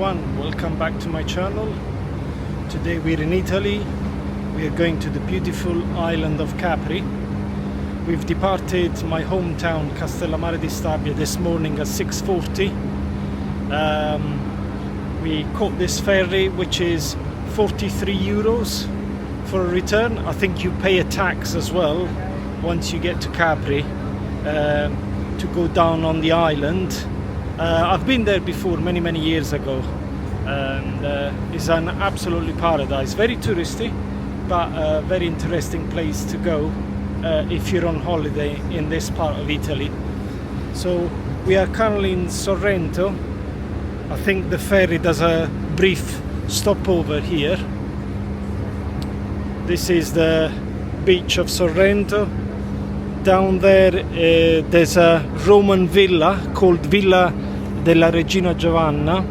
everyone, welcome back to my channel. Today we're in Italy. We are going to the beautiful island of Capri. We've departed my hometown Castellammare di Stabia this morning at 6:40. We caught this ferry which is 43 euros for a return. I think you pay a tax as well once you get to Capri to go down on the island. I've been there before many years ago, and it's an absolutely paradise. Very touristy, but a very interesting place to go if you're on holiday in this part of Italy. So we are currently in Sorrento. I think the ferry does a brief stopover here. This is the beach of Sorrento. Down there there's a Roman villa called Villa della Regina Giovanna.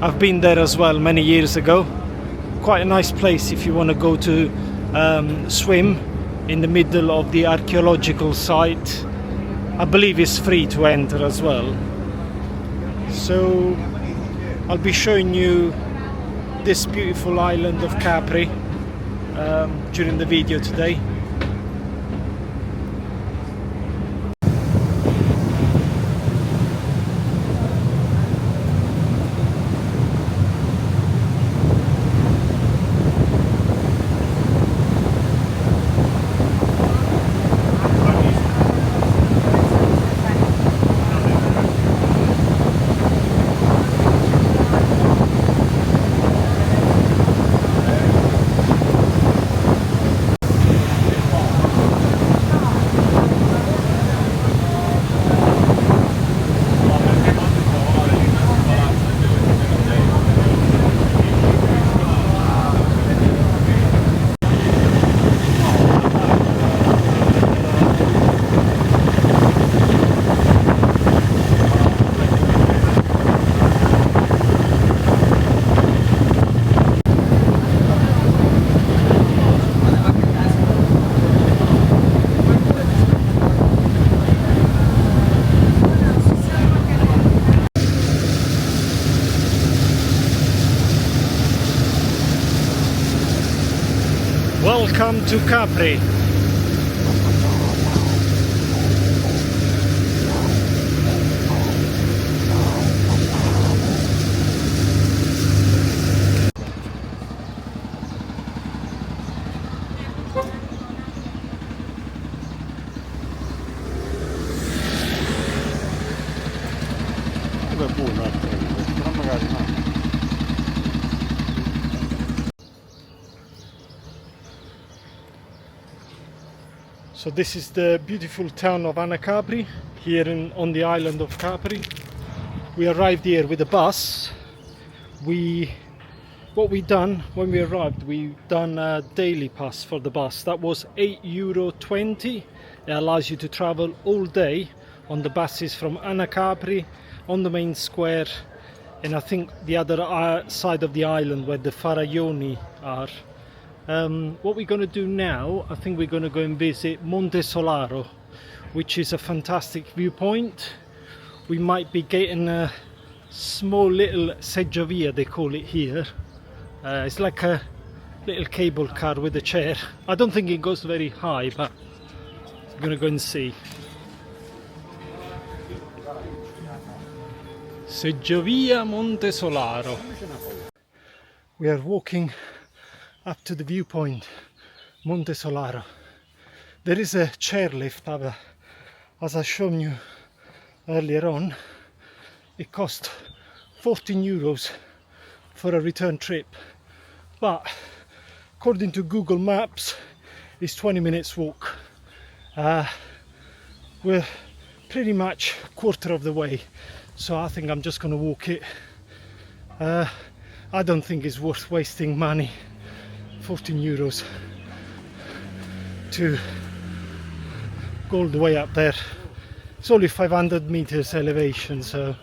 I've been there as well many years ago. Quite a nice place if you want to go to swim in the middle of the archaeological site. I believe it's free to enter as well. So I'll be showing you this beautiful island of Capri during the video today. Welcome to Capri. So this is the beautiful town of Anacapri here on the island of Capri. We arrived here with a bus. What we done when we arrived, we done a daily pass for the bus. That was €8.20. It allows you to travel all day on the buses from Anacapri on the main square, and I think the other side of the island where the Faraglioni are. What we're going to do now, I think we're going to go and visit Monte Solaro, which is a fantastic viewpoint. We might be getting a small little seggiovia, they call it here. It's like a little cable car with a chair. I don't think it goes very high, but I'm going to go and see. Seggiovia Monte Solaro. We are walking up to the viewpoint, Monte Solaro. There is a chairlift, as I've shown you earlier on. It cost 14 euros for a return trip, but according to Google Maps, it's 20 minutes walk. We're pretty much quarter of the way, so I think I'm just going to walk it. I don't think it's worth wasting money. 14 euros to go all the way up there. It's only 500 meters elevation, so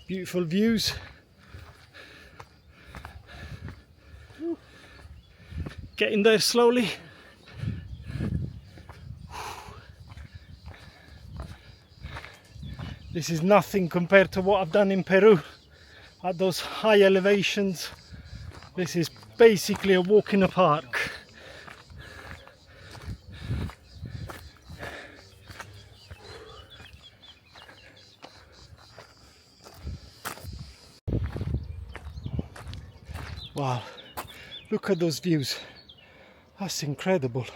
beautiful views. Getting there slowly. This is nothing compared to what I've done in Peru. at those high elevations. This is basically a walk in a park. Wow, look at those views. That's incredible.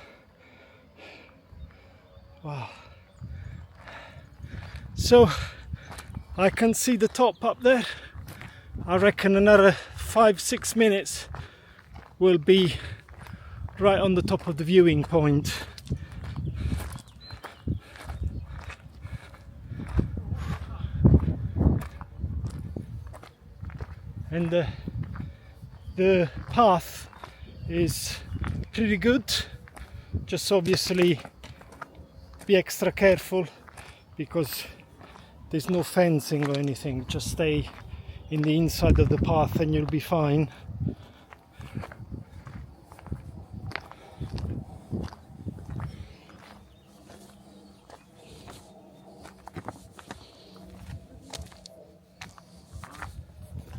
Wow. So I can see the top up there. I reckon another 5-6 minutes we'll be right on the top of the viewing point. And the path is pretty good. Just obviously be extra careful because there's no fencing or anything. Just stay in the inside of the path and you'll be fine.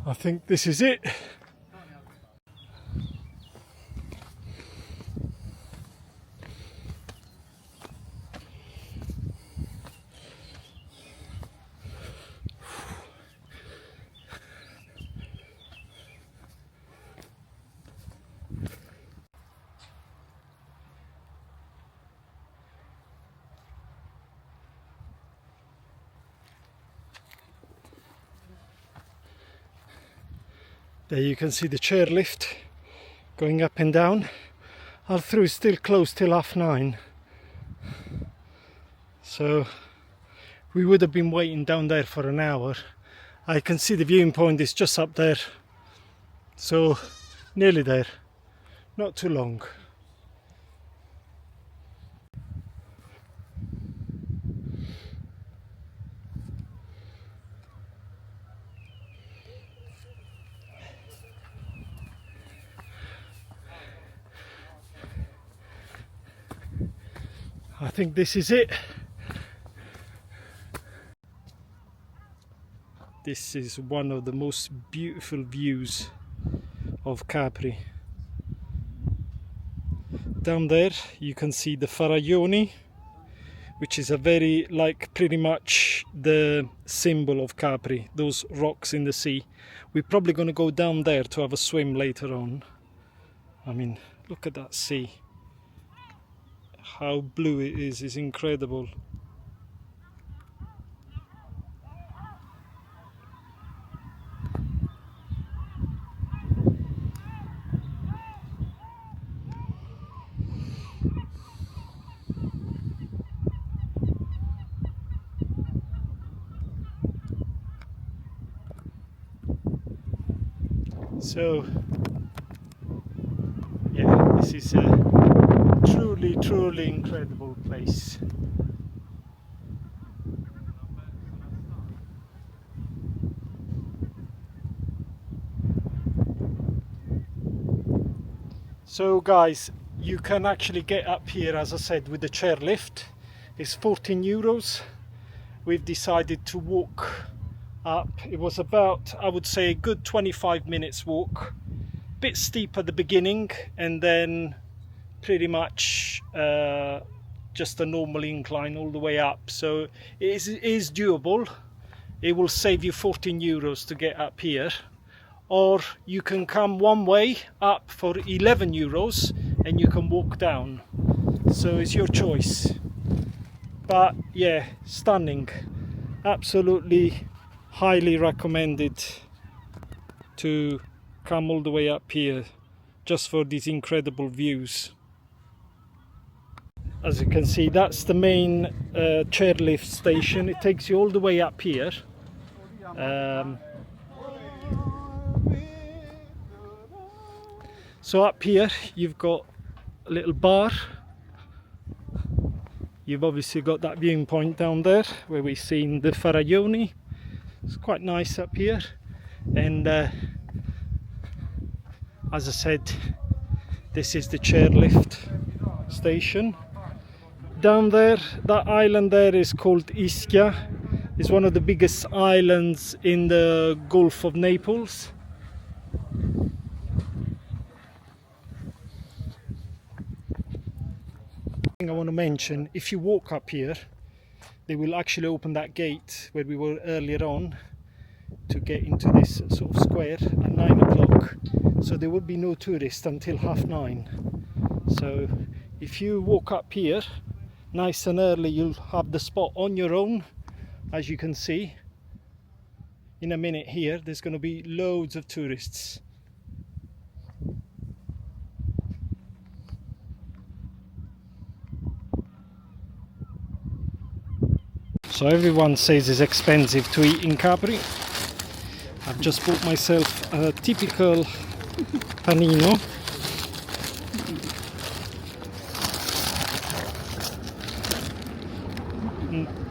I think this is it. There you can see the chairlift going up and down. Although it's still closed till 9:30. So we would have been waiting down there for an hour. I can see the viewing point is just up there. So nearly there. Not too long. I think this is it. This is one of the most beautiful views of Capri. Down there you can see the Faraglioni, which is a very, like, pretty much the symbol of Capri, those rocks in the sea. We're probably going to go down there to have a swim later on. I mean, look at that sea. How blue it is incredible. So yeah, this is a truly incredible place. So guys, you can actually get up here, as I said, with the chairlift. It's 14 euros. We've decided to walk up. It was about, I would say, a good 25 minutes walk. Bit steep at the beginning, and then pretty much just a normal incline all the way up. So it is doable. It will save you 14 euros to get up here. Or you can come one way up for 11 euros and you can walk down. So it's your choice. But yeah, stunning. Absolutely highly recommended to come all the way up here just for these incredible views. As you can see, that's the main chairlift station. It takes you all the way up here. So up here you've got a little bar. You've obviously got that viewing point down there where we've seen the Faraglioni. It's quite nice up here, and as I said, this is the chairlift station. Down there, that island there is called Ischia. It's one of the biggest islands in the Gulf of Naples. I want to mention, if you walk up here, they will actually open that gate where we were earlier on to get into this sort of square at 9 o'clock. So there will be no tourists until 9:30. So if you walk up here nice and early, you'll have the spot on your own. As you can see, in a minute here, there's going to be loads of tourists. So everyone says it's expensive to eat in Capri. I've just bought myself a typical panino.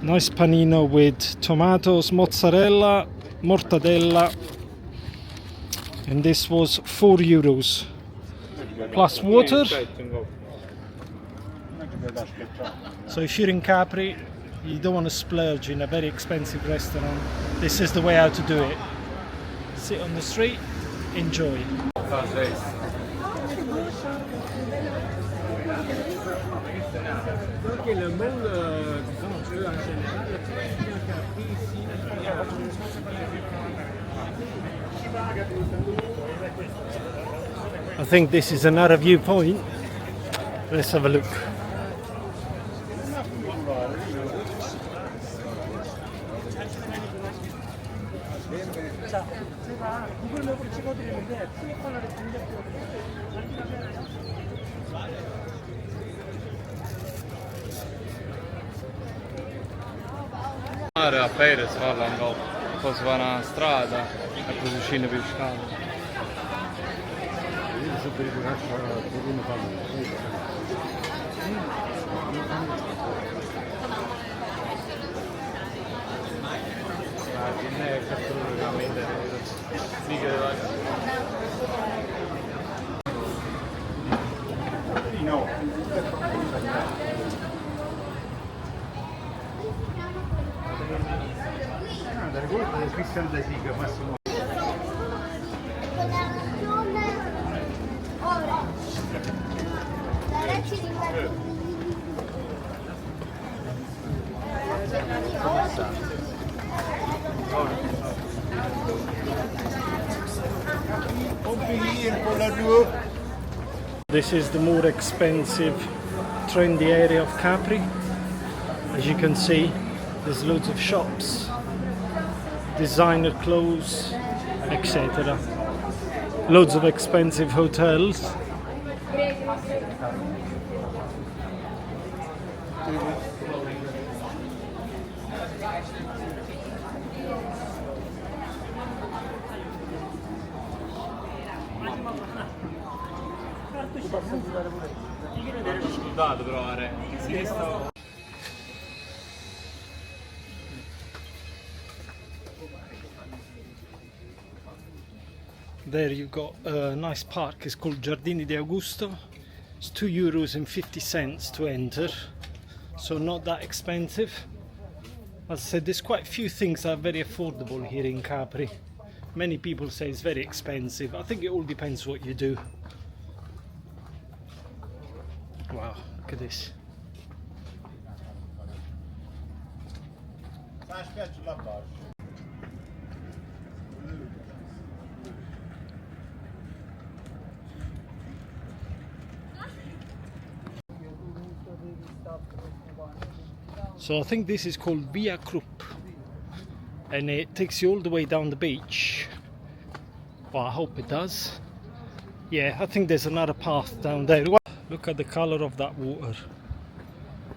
Nice panino with tomatoes, mozzarella, mortadella, and this was €4 plus water. So if you're in Capri, you don't want to splurge in a very expensive restaurant, this is the way how to do it. Sit on the street, enjoy. I think this is another viewpoint. Let's have a look. A Perez parlano, poi si va una strada e poi si scende più scale. This is the more expensive, trendy area of Capri. As you can see, there's loads of shops, designer clothes, etc. Loads of expensive hotels. There you've got a nice park, it's called Giardini di Augusto. It's €2.50 to enter, so not that expensive. As I said, there's quite a few things that are very affordable here in Capri. Many people say it's very expensive. I think it all depends what you do. Wow, look at this. So I think this is called Via Krupp, and it takes you all the way down the beach. Well, I hope it does. Yeah, I think there's another path down there. Look at the color of that water.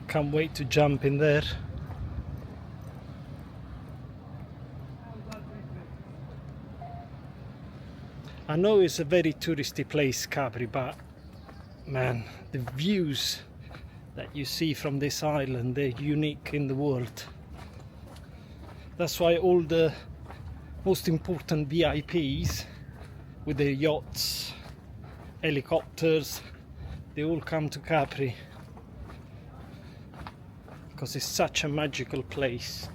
Can't wait to jump in there. I know it's a very touristy place, Capri, but man, the views that you see from this island, they're unique in the world. That's why all the most important VIPs with their yachts, helicopters, they all come to Capri because it's such a magical place.